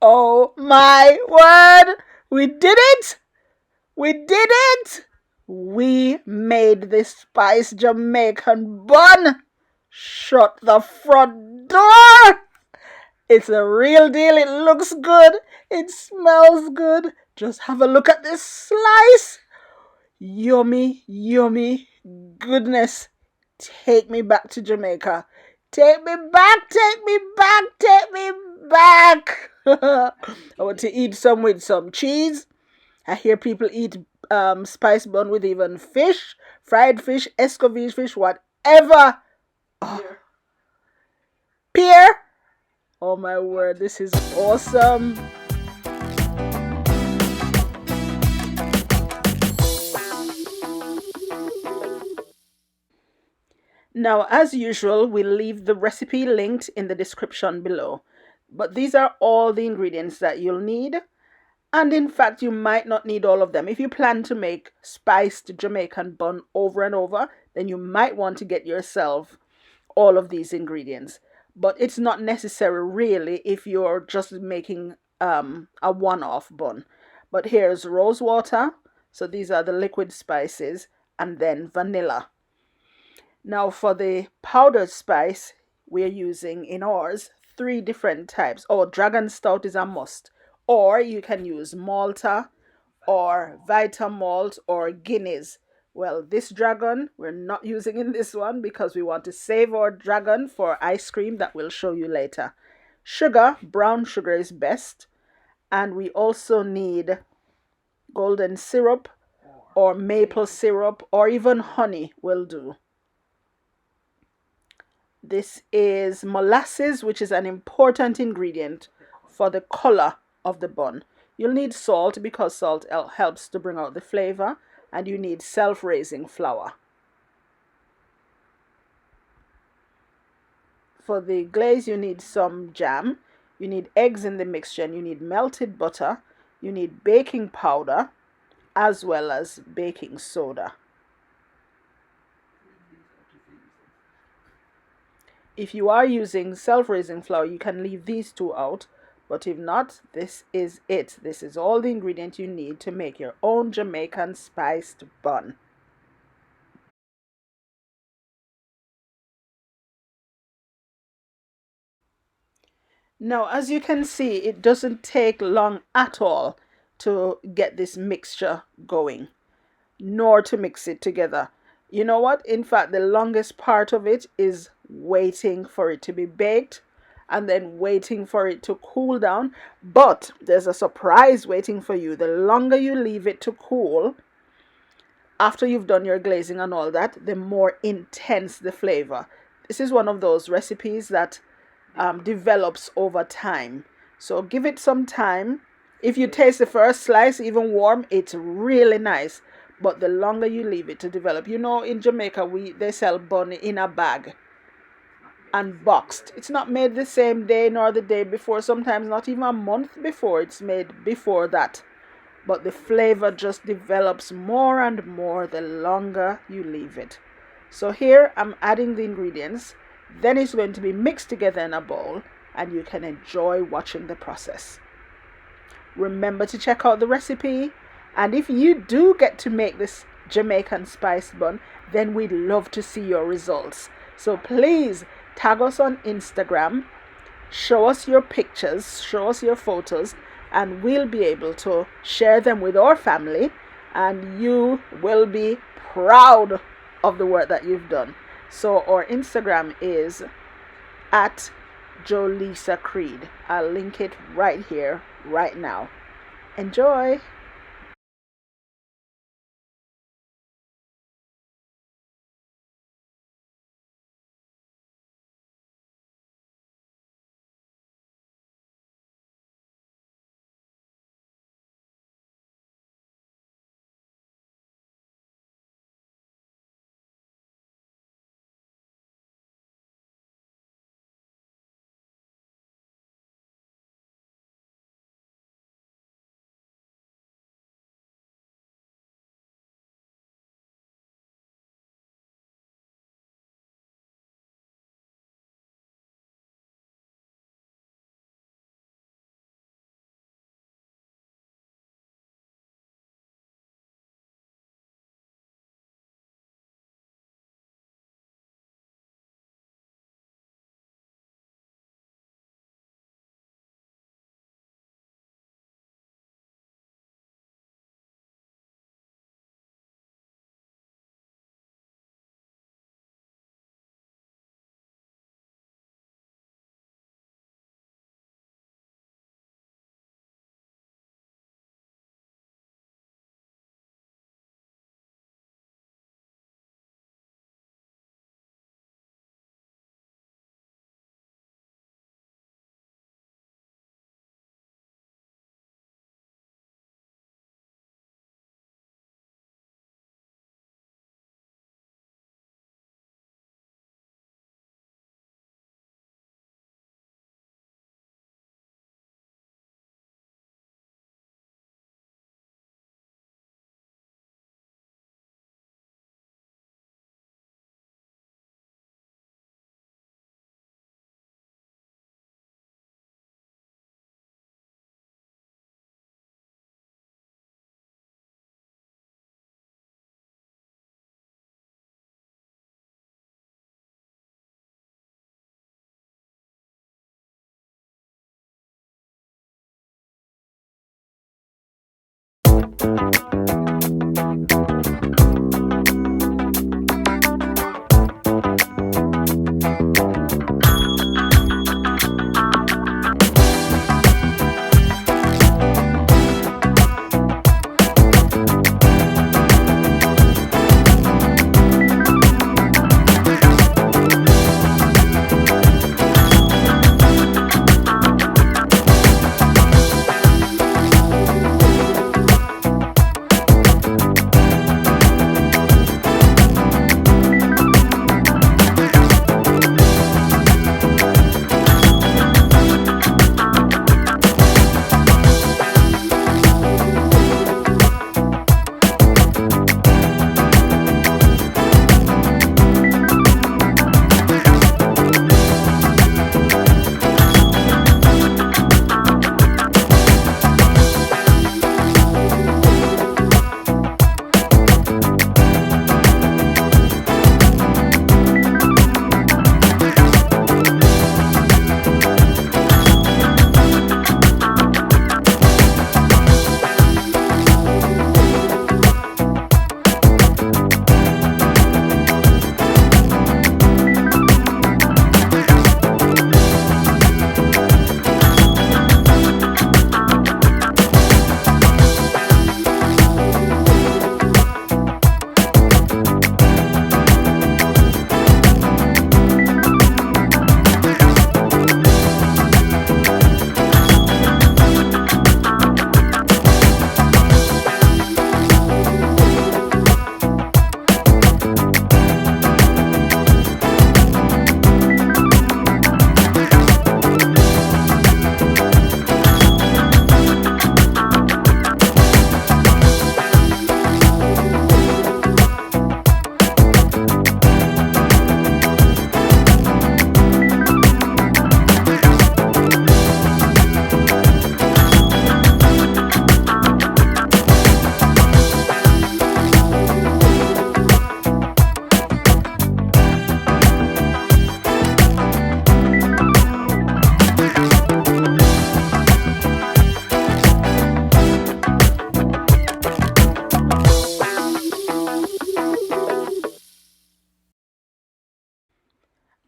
Oh my word! We did it! We did it! We made this spice Jamaican bun! Shut the front door! It's a real deal. It looks good. It smells good. Just have a look at this slice. Yummy, yummy goodness. Take me back to Jamaica. Take me back, take me back, take me back. I want to eat some with some cheese. I hear people eat spice bun with even fish, fried fish, escovitch fish, whatever. Oh, pear. Oh my word, this is awesome. Now, as usual, we'll leave the recipe linked in the description below. But these are all the ingredients that you'll need. And in fact, you might not need all of them. If you plan to make spiced Jamaican bun over and over, then you might want to get yourself all of these ingredients. But it's not necessary really if you're just making a one-off bun. But here's rose water. So these are the liquid spices, and then vanilla. Now for the powdered spice, we're using in ours 3 different types. Oh, dragon stout is a must. Or you can use Malta or Vita Malt or Guinness. Well, this dragon, we're not using in this one because we want to save our dragon for ice cream that we'll show you later. Sugar, brown sugar is best. And we also need golden syrup or maple syrup or even honey will do. This is molasses, which is an important ingredient for the color of the bun. You'll need salt because salt helps to bring out the flavor, and you need self-raising flour. For the glaze, you need some jam, you need eggs in the mixture, and you need melted butter, you need baking powder, as well as baking soda. If you are using self-raising flour, you can leave these 2 out. But if not, this is it. This is all the ingredient you need to make your own Jamaican spiced bun. Now, as you can see, it doesn't take long at all to get this mixture going, nor to mix it together. You know what? In fact, the longest part of it is waiting for it to be baked and then waiting for it to cool down. But there's a surprise waiting for you. The longer you leave it to cool, after you've done your glazing and all that, the more intense the flavor. This is one of those recipes that develops over time. So give it some time. If you taste the first slice, even warm, it's really nice. But the longer you leave it to develop, you know, in Jamaica, they sell bun in a bag and boxed. It's not made the same day nor the day before, sometimes not even a month before. It's made before that. But the flavor just develops more and more the longer you leave it. So here I'm adding the ingredients. Then it's going to be mixed together in a bowl and you can enjoy watching the process. Remember to check out the recipe. And if you do get to make this Jamaican spice bun, then we'd love to see your results. So please tag us on Instagram, show us your pictures, show us your photos, and we'll be able to share them with our family, and you will be proud of the work that you've done. So our Instagram is at Leisa Creed. I'll link it right here, right now. Enjoy!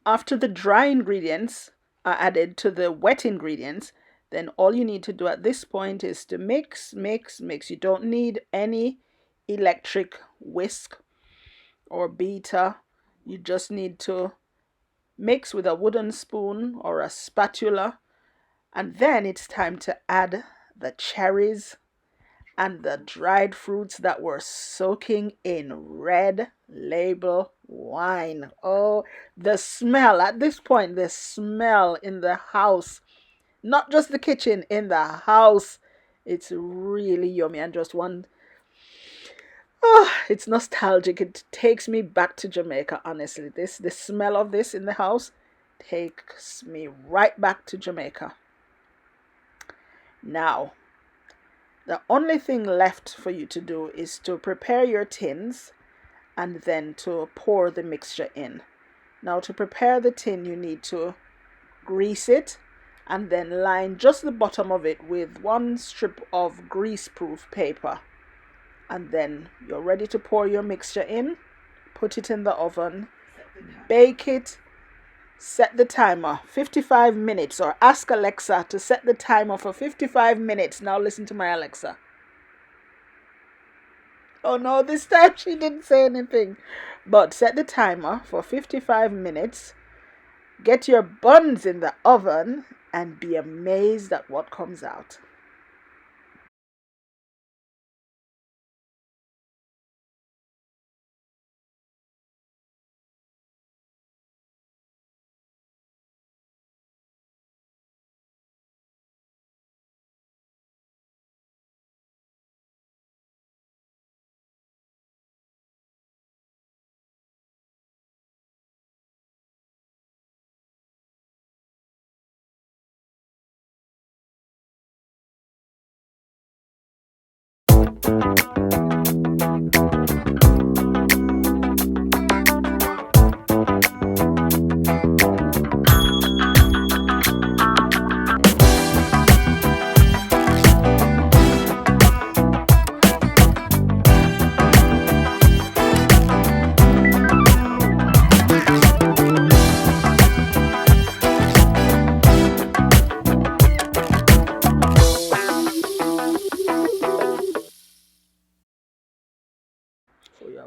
After the dry ingredients are added to the wet ingredients, then all you need to do at this point is to mix, mix, mix. You don't need any electric whisk or beater. You just need to mix with a wooden spoon or a spatula. And then it's time to add the cherries and the dried fruits that were soaking in red label wine. Oh, the smell at this point, the smell in the house, not just the kitchen, in the house. It's really yummy and just one. Oh, it's nostalgic. It takes me back to Jamaica, honestly. The smell of this in the house takes me right back to Jamaica. Now, the only thing left for you to do is to prepare your tins and then to pour the mixture in. Now, to prepare the tin, you need to grease it and then line just the bottom of it with one strip of greaseproof paper. And then you're ready to pour your mixture in, put it in the oven, bake it, set the timer 55 minutes, or ask Alexa to set the timer for 55 minutes. Now listen to my Alexa. Oh no, this time she didn't say anything. But set the timer for 55 minutes, get your buns in the oven, and be amazed at what comes out.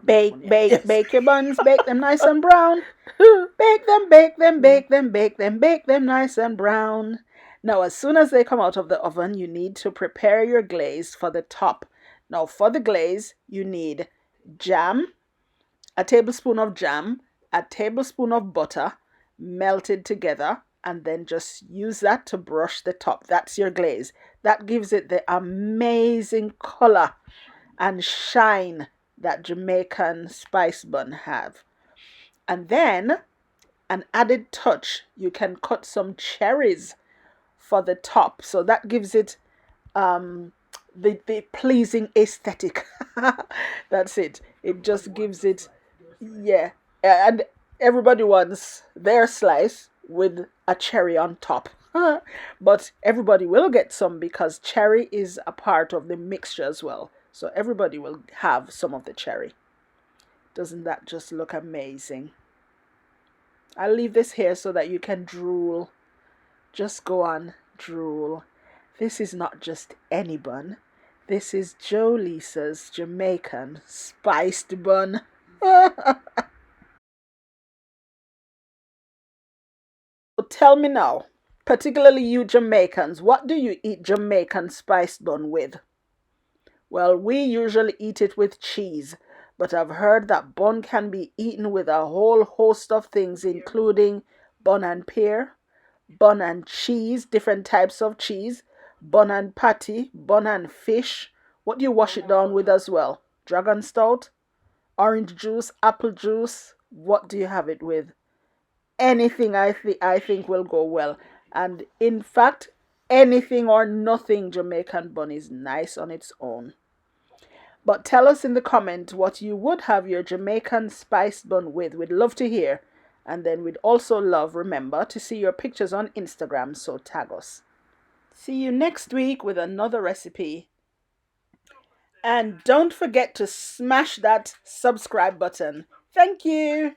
Bake your buns, bake them nice and brown. Bake them, bake them, bake them, bake them, bake them nice and brown. Now, as soon as they come out of the oven, you need to prepare your glaze for the top. Now, for the glaze, you need jam, a tablespoon of jam, a tablespoon of butter, melted together, and then just use that to brush the top. That's your glaze. That gives it the amazing color and shine that Jamaican spice bun have. And then an added touch, you can cut some cherries for the top. So that gives it the pleasing aesthetic. That's it. It just gives it, yeah. And everybody wants their slice with a cherry on top. But everybody will get some because cherry is a part of the mixture as well. So everybody will have some of the cherry. Doesn't that just look amazing? I'll leave this here so that you can drool. Just go on, drool. This is not just any bun. This is Leisa's Jamaican spiced bun. So tell me now, particularly you Jamaicans, what do you eat Jamaican spiced bun with? Well, we usually eat it with cheese, but I've heard that bun can be eaten with a whole host of things, including bun and pear, bun and cheese, different types of cheese, bun and patty, bun and fish. What do you wash it down with as well? Dragon stout, orange juice, apple juice. What do you have it with? Anything I think will go well. And in fact, anything or nothing Jamaican bun is nice on its own. But tell us in the comment what you would have your Jamaican spice bun with. We'd love to hear. And then we'd also love, remember, to see your pictures on Instagram, so tag us. See you next week with another recipe. And don't forget to smash that subscribe button. Thank you.